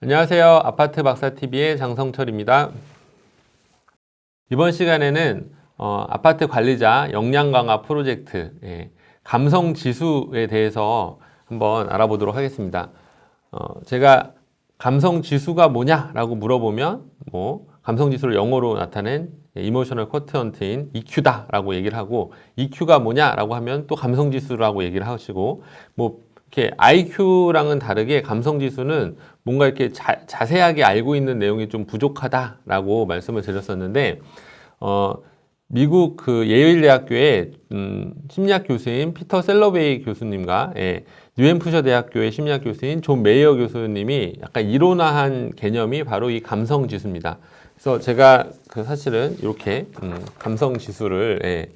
안녕하세요. 아파트 박사TV의 장성철입니다. 이번 시간에는 아파트 관리자 역량 강화 프로젝트 감성 지수에 대해서 한번 알아보도록 하겠습니다. 제가 감성 지수가 뭐냐라고 물어보면 감성 지수를 영어로 나타낸 이모셔널 쿼티언트인 EQ다라고 얘기를 하고, EQ가 뭐냐라고 하면 또 감성 지수라고 얘기를 하시고, 이렇게 IQ랑은 다르게 감성 지수는 뭔가 이렇게 자세하게 알고 있는 내용이 좀 부족하다라고 말씀을 드렸었는데, 미국 그 예일 대학교의 심리학 교수인 피터 셀러베이 교수님과 뉴햄프셔 대학교의 심리학 교수인 존 메이어 교수님이 약간 이론화한 개념이 바로 이 감성 지수입니다. 그래서 제가 사실은 이렇게 감성 지수를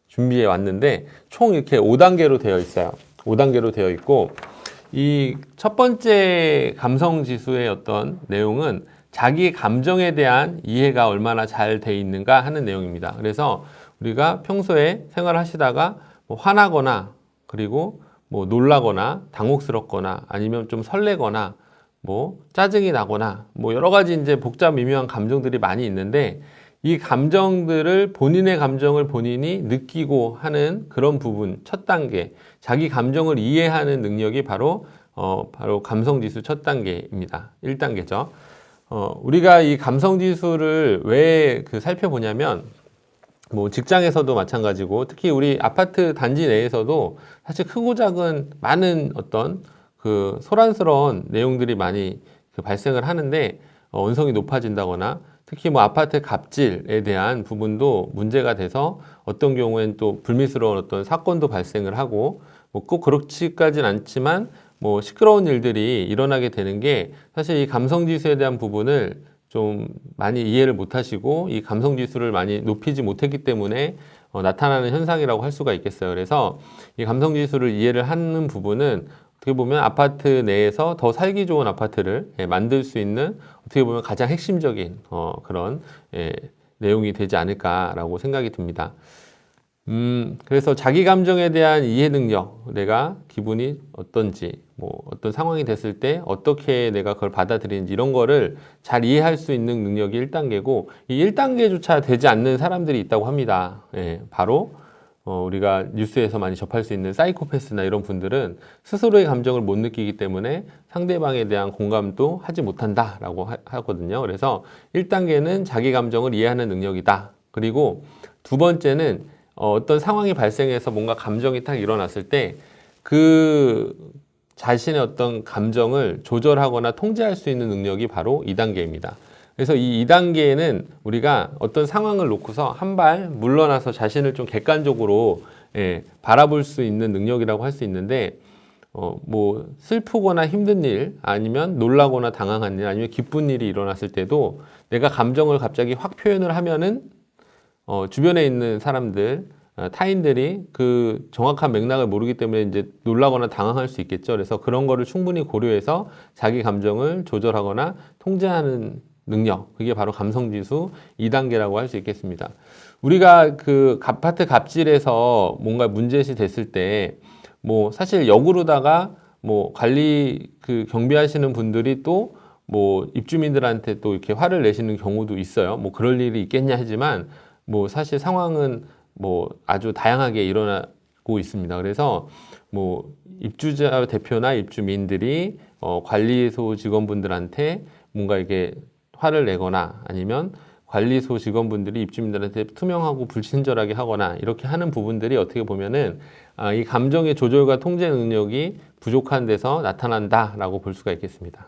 준비해 왔는데, 총 이렇게 5단계로 되어 있어요. 5단계로 되어 있고, 이 첫 번째 감성 지수의 어떤 내용은 자기 감정에 대한 이해가 얼마나 잘 돼 있는가 하는 내용입니다. 그래서 우리가 평소에 생활하시다가 화나거나, 그리고 놀라거나 당혹스럽거나, 아니면 좀 설레거나, 짜증이 나거나, 여러 가지 이제 복잡 미묘한 감정들이 많이 있는데, 이 감정들을, 본인의 감정을 본인이 느끼고 하는 그런 부분, 첫 단계, 자기 감정을 이해하는 능력이 바로 감성지수 첫 단계입니다. 1단계죠. 우리가 이 감성지수를 왜 살펴보냐면, 직장에서도 마찬가지고, 특히 우리 아파트 단지 내에서도 사실 크고 작은 많은 어떤 소란스러운 내용들이 많이 발생을 하는데, 언성이 높아진다거나, 특히 아파트 갑질에 대한 부분도 문제가 돼서 어떤 경우엔 또 불미스러운 어떤 사건도 발생을 하고, 꼭 그렇지까지는 않지만 시끄러운 일들이 일어나게 되는 게, 사실 이 감성지수에 대한 부분을 좀 많이 이해를 못 하시고 이 감성지수를 많이 높이지 못했기 때문에 나타나는 현상이라고 할 수가 있겠어요. 그래서 이 감성지수를 이해를 하는 부분은 어떻게 보면 아파트 내에서 더 살기 좋은 아파트를 만들 수 있는, 어떻게 보면 가장 핵심적인 그런 내용이 되지 않을까라고 생각이 듭니다. 그래서 자기 감정에 대한 이해 능력, 내가 기분이 어떤지, 어떤 상황이 됐을 때 어떻게 내가 그걸 받아들이는지, 이런 거를 잘 이해할 수 있는 능력이 1단계고, 이 1단계조차 되지 않는 사람들이 있다고 합니다. 바로 우리가 뉴스에서 많이 접할 수 있는 사이코패스나 이런 분들은 스스로의 감정을 못 느끼기 때문에 상대방에 대한 공감도 하지 못한다라고 하거든요. 그래서 1단계는 자기 감정을 이해하는 능력이다. 그리고 두 번째는 어떤 상황이 발생해서 뭔가 감정이 딱 일어났을 때 자신의 어떤 감정을 조절하거나 통제할 수 있는 능력이 바로 2단계입니다. 그래서 이 2단계에는 우리가 어떤 상황을 놓고서 한 발 물러나서 자신을 좀 객관적으로 바라볼 수 있는 능력이라고 할 수 있는데, 슬프거나 힘든 일, 아니면 놀라거나 당황한 일, 아니면 기쁜 일이 일어났을 때도 내가 감정을 갑자기 확 표현을 하면은 주변에 있는 사람들, 타인들이 그 정확한 맥락을 모르기 때문에 이제 놀라거나 당황할 수 있겠죠. 그래서 그런 거를 충분히 고려해서 자기 감정을 조절하거나 통제하는 능력, 그게 바로 감성지수 2단계라고 할 수 있겠습니다. 우리가 아파트 갑질에서 뭔가 문제시 됐을 때, 사실 역으로다가 관리 경비하시는 분들이 또 입주민들한테 또 이렇게 화를 내시는 경우도 있어요. 그럴 일이 있겠냐 하지만 사실 상황은 아주 다양하게 일어나고 있습니다. 그래서 입주자 대표나 입주민들이 관리소 직원분들한테 뭔가 이게 화를 내거나, 아니면 관리소 직원분들이 입주민들한테 투명하고 불친절하게 하거나, 이렇게 하는 부분들이 어떻게 보면은 이 감정의 조절과 통제 능력이 부족한 데서 나타난다라고 볼 수가 있겠습니다.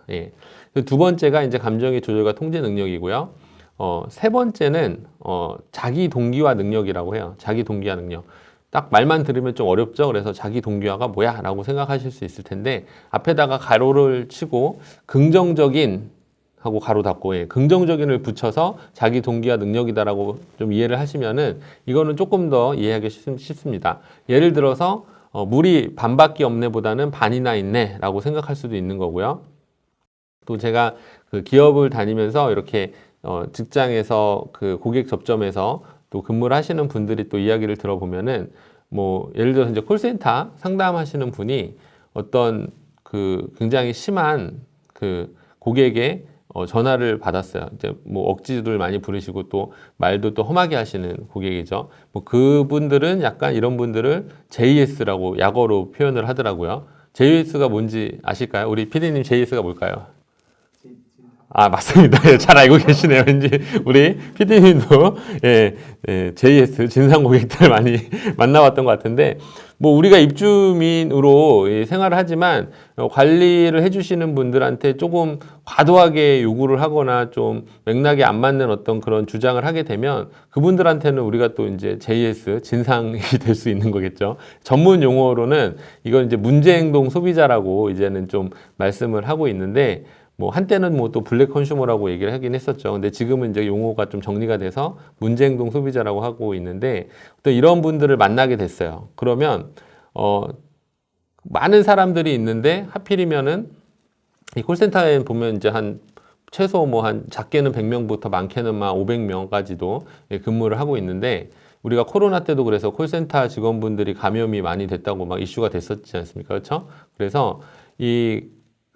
두 번째가 이제 감정의 조절과 통제 능력이고요. 세 번째는 자기 동기화 능력이라고 해요. 자기 동기화 능력. 딱 말만 들으면 좀 어렵죠. 그래서 자기 동기화가 뭐야? 라고 생각하실 수 있을 텐데, 앞에다가 가로를 치고 긍정적인 하고 가로 닫고 긍정적인을 붙여서 자기 동기화 능력이다라고 좀 이해를 하시면은 이거는 조금 더 이해하기 쉽습니다. 예를 들어서 물이 반밖에 없네 보다는 반이나 있네 라고 생각할 수도 있는 거고요. 또 제가 기업을 다니면서 이렇게 직장에서 고객 접점에서 또 근무를 하시는 분들이 또 이야기를 들어보면은 예를 들어서 이제 콜센터 상담하시는 분이 어떤 굉장히 심한 고객의 전화를 받았어요. 이제 뭐 억지들 많이 부르시고 또 말도 또 험하게 하시는 고객이죠. 뭐 그분들은 약간 이런 분들을 JS라고 약어로 표현을 하더라고요. JS가 뭔지 아실까요? 우리 PD님 JS가 뭘까요? 아, 맞습니다. 예, 잘 알고 계시네요. 왠지 우리 PD님도 JS 진상 고객들 많이 만나봤던 것 같은데 뭐 우리가 입주민으로 생활을 하지만 관리를 해주시는 분들한테 조금 과도하게 요구를 하거나 좀 맥락이 안 맞는 어떤 그런 주장을 하게 되면 그분들한테는 우리가 또 이제 JS 진상이 될 수 있는 거겠죠. 전문 용어로는 이건 이제 문제행동 소비자라고 이제는 좀 말씀을 하고 있는데 뭐 한때는 뭐 또 블랙 컨슈머라고 얘기를 하긴 했었죠. 근데 지금은 이제 용어가 좀 정리가 돼서 문제행동 소비자라고 하고 있는데 또 이런 분들을 만나게 됐어요. 그러면 많은 사람들이 있는데 하필이면은 이 콜센터에 보면 이제 한 최소 뭐 한 작게는 100명부터 많게는 막 500명까지도 근무를 하고 있는데 우리가 코로나 때도 그래서 콜센터 직원분들이 감염이 많이 됐다고 막 이슈가 됐었지 않습니까? 그렇죠? 그래서 이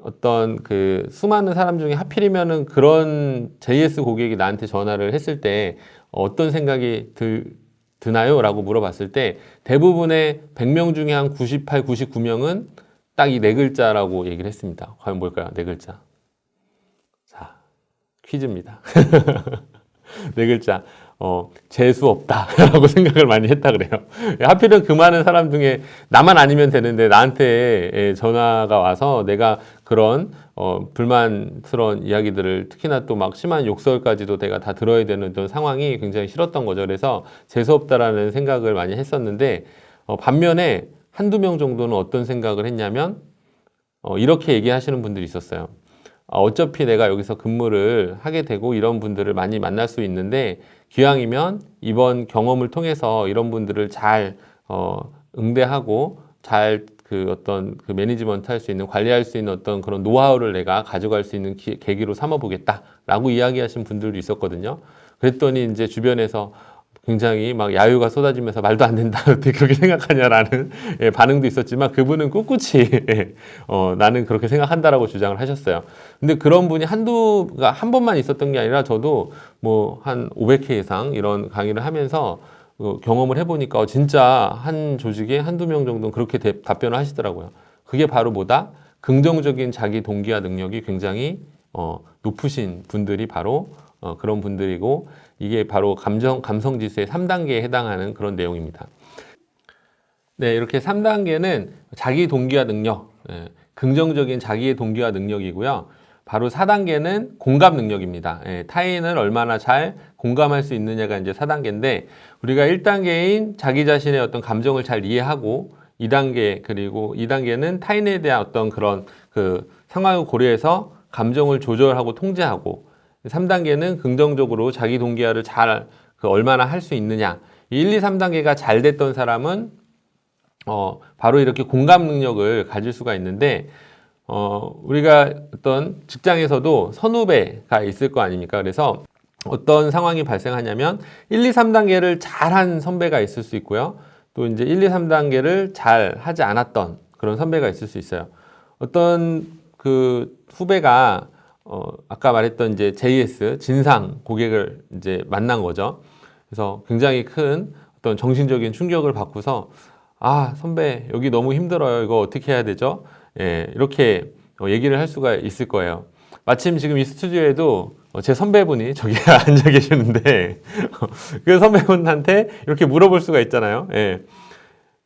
어떤 그 수많은 사람 중에 하필이면은 그런 JS 고객이 나한테 전화를 했을 때 어떤 생각이 드나요? 라고 물어봤을 때 대부분의 100명 중에 한 98, 99명은 딱 이 네 글자라고 얘기를 했습니다. 과연 뭘까요? 네 글자. 자, 퀴즈입니다. 네 글자. 재수 없다. 라고 생각을 많이 했다 그래요. 하필은 그 많은 사람 중에 나만 아니면 되는데 나한테 전화가 와서 내가 그런 불만스러운 이야기들을 특히나 또 막 심한 욕설까지도 내가 다 들어야 되는 그런 상황이 굉장히 싫었던 거죠. 그래서 재수 없다라는 생각을 많이 했었는데 반면에 한두 명 정도는 어떤 생각을 했냐면 이렇게 얘기하시는 분들이 있었어요. 어차피 내가 여기서 근무를 하게 되고 이런 분들을 많이 만날 수 있는데 기왕이면 이번 경험을 통해서 이런 분들을 잘 응대하고 잘 그 어떤 그 매니지먼트 할 수 있는 관리할 수 있는 어떤 그런 노하우를 내가 가져갈 수 있는 계기로 삼아 보겠다라고 이야기하신 분들도 있었거든요. 그랬더니 이제 주변에서 굉장히 막 야유가 쏟아지면서 말도 안 된다. 어떻게 그렇게 생각하냐라는 반응도 있었지만 그분은 꿋꿋이 나는 그렇게 생각한다라고 주장을 하셨어요. 근데 그런 분이 한두가 한 번만 있었던 게 아니라 저도 뭐 한 500회 이상 이런 강의를 하면서 경험을 해보니까 진짜 한 조직에 한두 명 정도는 그렇게 답변을 하시더라고요. 그게 바로 뭐다? 긍정적인 자기 동기화 능력이 굉장히 높으신 분들이 바로 그런 분들이고 이게 바로 감성 지수의 3단계에 해당하는 그런 내용입니다. 네, 이렇게 3단계는 자기 동기화 능력, 긍정적인 자기의 동기화 능력이고요. 바로 4단계는 공감 능력입니다. 타인을 얼마나 잘 공감할 수 있느냐가 이제 4단계인데 우리가 1단계인 자기 자신의 어떤 감정을 잘 이해하고 2단계 그리고 2단계는 타인에 대한 어떤 그런 그 상황을 고려해서 감정을 조절하고 통제하고 3단계는 긍정적으로 자기 동기화를 잘 얼마나 할 수 있느냐. 1, 2, 3단계가 잘 됐던 사람은 바로 이렇게 공감 능력을 가질 수가 있는데 우리가 어떤 직장에서도 선후배가 있을 거 아닙니까? 그래서 어떤 상황이 발생하냐면 1, 2, 3단계를 잘한 선배가 있을 수 있고요. 또 이제 1, 2, 3단계를 잘 하지 않았던 그런 선배가 있을 수 있어요. 어떤 그 후배가 아까 말했던 이제 JS 진상 고객을 이제 만난 거죠. 그래서 굉장히 큰 어떤 정신적인 충격을 받고서 선배 여기 너무 힘들어요. 이거 어떻게 해야 되죠? 이렇게 얘기를 할 수가 있을 거예요. 마침 지금 이 스튜디오에도 제 선배분이 저기 앉아 계시는데 그 선배분한테 이렇게 물어볼 수가 있잖아요.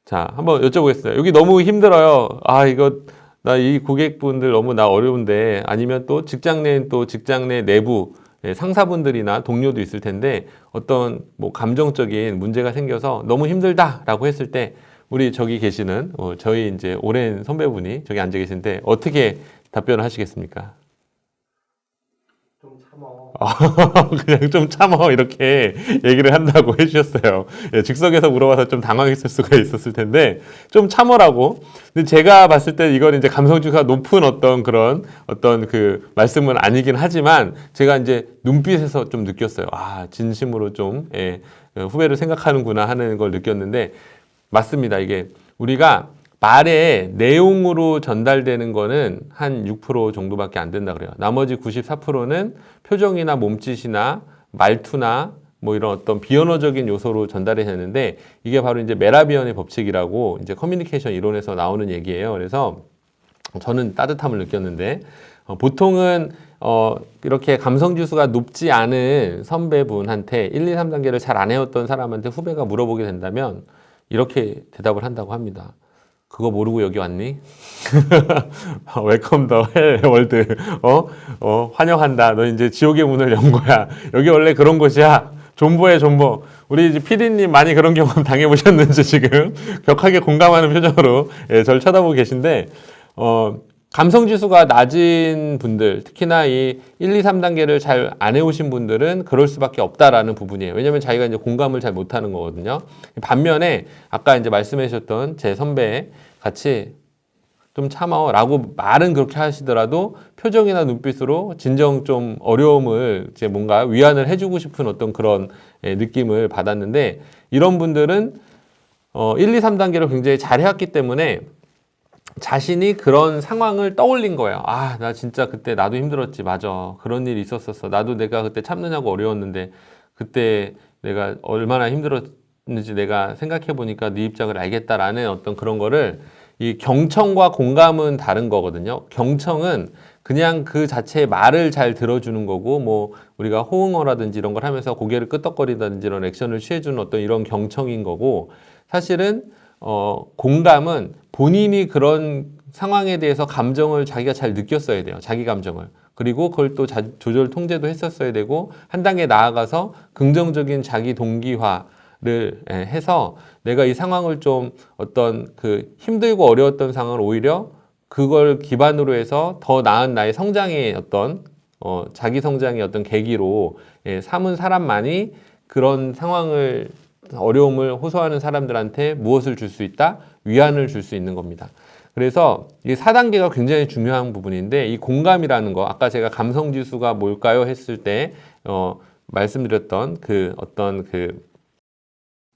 자, 한번 여쭤보겠습니다. 여기 너무 힘들어요. 이거 나 이 고객분들 너무 나 어려운데 아니면 또 직장 내 내부 상사분들이나 동료도 있을 텐데 어떤 뭐 감정적인 문제가 생겨서 너무 힘들다라고 했을 때 우리 저기 계시는 저희 이제 오랜 선배분이 저기 앉아 계신데 어떻게 답변을 하시겠습니까? 좀 참어. 그냥 좀 참어 이렇게 얘기를 한다고 해주셨어요. 즉석에서 물어봐서 좀 당황했을 수가 있었을 텐데 좀 참어라고. 근데 제가 봤을 때 이건 이제 감성지수가 높은 어떤 그런 어떤 그 말씀은 아니긴 하지만 제가 이제 눈빛에서 좀 느꼈어요. 진심으로 좀 후배를 생각하는구나 하는 걸 느꼈는데 맞습니다. 이게 우리가 말의 내용으로 전달되는 거는 한 6% 정도밖에 안 된다 그래요. 나머지 94%는 표정이나 몸짓이나 말투나 뭐 이런 어떤 비언어적인 요소로 전달이 되는데 이게 바로 이제 메라비언의 법칙이라고 이제 커뮤니케이션 이론에서 나오는 얘기예요. 그래서 저는 따뜻함을 느꼈는데 보통은 이렇게 감성 지수가 높지 않은 선배분한테 1, 2, 3단계를 잘 안 해왔던 사람한테 후배가 물어보게 된다면 이렇게 대답을 한다고 합니다. 그거 모르고 여기 왔니? 웰컴 더 헬 월드. 환영한다. 너 이제 지옥의 문을 연 거야. 여기 원래 그런 곳이야. 존버해, 존버. 우리 이제 PD님 많이 그런 경험 당해보셨는지 지금 격하게 공감하는 표정으로 저를 쳐다보고 계신데, 감성 지수가 낮은 분들, 특히나 이 1, 2, 3단계를 잘 안 해오신 분들은 그럴 수밖에 없다라는 부분이에요. 왜냐면 자기가 이제 공감을 잘 못하는 거거든요. 반면에 아까 이제 말씀해 주셨던 제 선배 같이 좀 참아라고 말은 그렇게 하시더라도 표정이나 눈빛으로 진정 좀 어려움을 이제 뭔가 위안을 해주고 싶은 어떤 그런 느낌을 받았는데 이런 분들은 1, 2, 3단계를 굉장히 잘 해왔기 때문에 자신이 그런 상황을 떠올린 거예요. 아, 나 진짜 그때 나도 힘들었지. 맞아. 그런 일이 있었었어. 나도 내가 그때 참느냐고 어려웠는데 그때 내가 얼마나 힘들었는지 내가 생각해 보니까 네 입장을 알겠다라는 어떤 그런 거를 이 경청과 공감은 다른 거거든요. 경청은 그냥 그 자체의 말을 잘 들어주는 거고 뭐 우리가 호응어라든지 이런 걸 하면서 고개를 끄덕거리다든지 이런 액션을 취해주는 어떤 이런 경청인 거고 사실은 공감은 본인이 그런 상황에 대해서 감정을 자기가 잘 느꼈어야 돼요. 자기 감정을. 그리고 그걸 또 조절 통제도 했었어야 되고 한 단계 나아가서 긍정적인 자기 동기화를 해서 내가 이 상황을 좀 어떤 그 힘들고 어려웠던 상황을 오히려 그걸 기반으로 해서 더 나은 나의 성장의 어떤 자기 성장의 어떤 계기로 삼은 사람만이 그런 상황을 어려움을 호소하는 사람들한테 무엇을 줄 수 있다? 위안을 줄 수 있는 겁니다. 그래서 이 4단계가 굉장히 중요한 부분인데 이 공감이라는 거 아까 제가 감성 지수가 뭘까요? 했을 때 말씀드렸던 그 어떤 그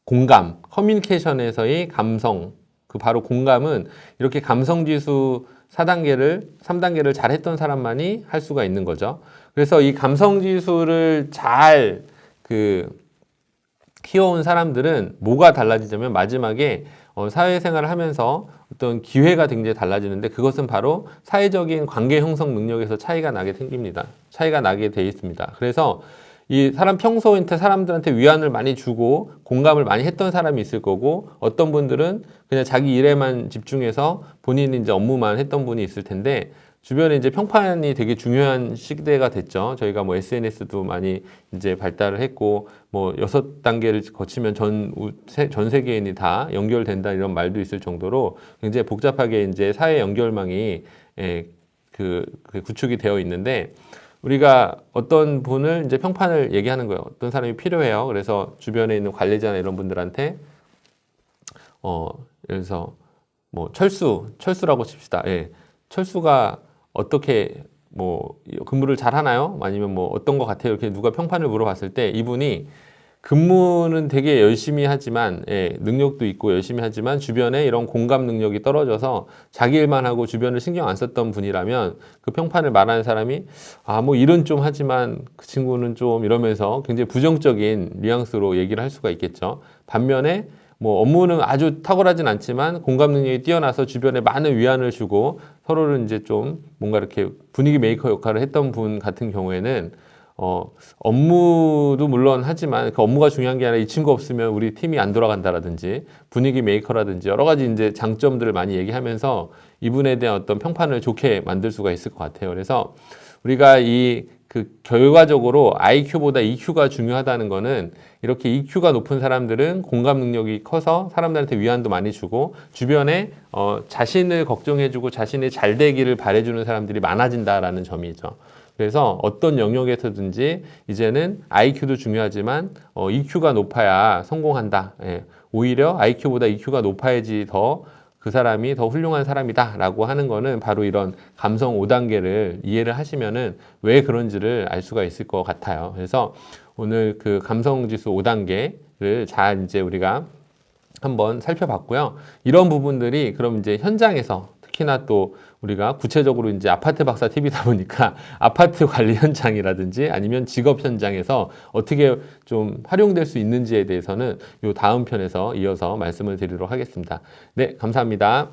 공감, 커뮤니케이션에서의 감성 그 바로 공감은 이렇게 감성 지수 4단계를 3단계를 잘 했던 사람만이 할 수가 있는 거죠. 그래서 이 감성 지수를 잘 키워온 사람들은 뭐가 달라지냐면 마지막에 사회생활을 하면서 어떤 기회가 굉장히 달라지는데 그것은 바로 사회적인 관계 형성 능력에서 차이가 나게 생깁니다. 차이가 나게 돼 있습니다. 그래서 이 사람 평소에 사람들한테 위안을 많이 주고 공감을 많이 했던 사람이 있을 거고 어떤 분들은 그냥 자기 일에만 집중해서 본인이 이제 업무만 했던 분이 있을 텐데 주변에 이제 평판이 되게 중요한 시대가 됐죠. 저희가 뭐 SNS도 많이 이제 발달을 했고, 뭐 6단계를 거치면 전 세계인이 다 연결된다 이런 말도 있을 정도로 굉장히 복잡하게 이제 사회 연결망이 구축이 되어 있는데, 우리가 어떤 분을 이제 평판을 얘기하는 거예요. 어떤 사람이 필요해요. 그래서 주변에 있는 관리자나 이런 분들한테, 그래서 뭐 철수라고 칩시다. 예. 철수가 어떻게 뭐 근무를 잘 하나요? 아니면 뭐 어떤 것 같아요? 이렇게 누가 평판을 물어봤을 때 이분이 근무는 되게 열심히 하지만 능력도 있고 열심히 하지만 주변에 이런 공감 능력이 떨어져서 자기 일만 하고 주변을 신경 안 썼던 분이라면 그 평판을 말하는 사람이 뭐 일은 좀 하지만 그 친구는 좀 이러면서 굉장히 부정적인 뉘앙스로 얘기를 할 수가 있겠죠. 반면에 뭐 업무는 아주 탁월하진 않지만 공감 능력이 뛰어나서 주변에 많은 위안을 주고 서로를 이제 좀 뭔가 이렇게 분위기 메이커 역할을 했던 분 같은 경우에는 업무도 물론 하지만 그 업무가 중요한 게 아니라 이 친구 없으면 우리 팀이 안 돌아간다라든지 분위기 메이커라든지 여러 가지 이제 장점들을 많이 얘기하면서 이분에 대한 어떤 평판을 좋게 만들 수가 있을 것 같아요. 그래서 우리가 결과적으로 IQ보다 EQ가 중요하다는 거는 이렇게 EQ가 높은 사람들은 공감 능력이 커서 사람들한테 위안도 많이 주고 주변에 자신을 걱정해주고 자신이 잘 되기를 바래주는 사람들이 많아진다라는 점이죠. 그래서 어떤 영역에서든지 이제는 IQ도 중요하지만 EQ가 높아야 성공한다. 오히려 IQ보다 EQ가 높아야지 그 사람이 더 훌륭한 사람이다 라고 하는 거는 바로 이런 감성 5단계를 이해를 하시면은 왜 그런지를 알 수가 있을 것 같아요. 그래서 오늘 그 감성 지수 5단계를 잘 이제 우리가 한번 살펴봤고요. 이런 부분들이 그럼 이제 현장에서 특히나 또 우리가 구체적으로 이제 아파트 박사 TV다 보니까 아파트 관리 현장이라든지 아니면 직업 현장에서 어떻게 좀 활용될 수 있는지에 대해서는 요 다음 편에서 이어서 말씀을 드리도록 하겠습니다. 네, 감사합니다.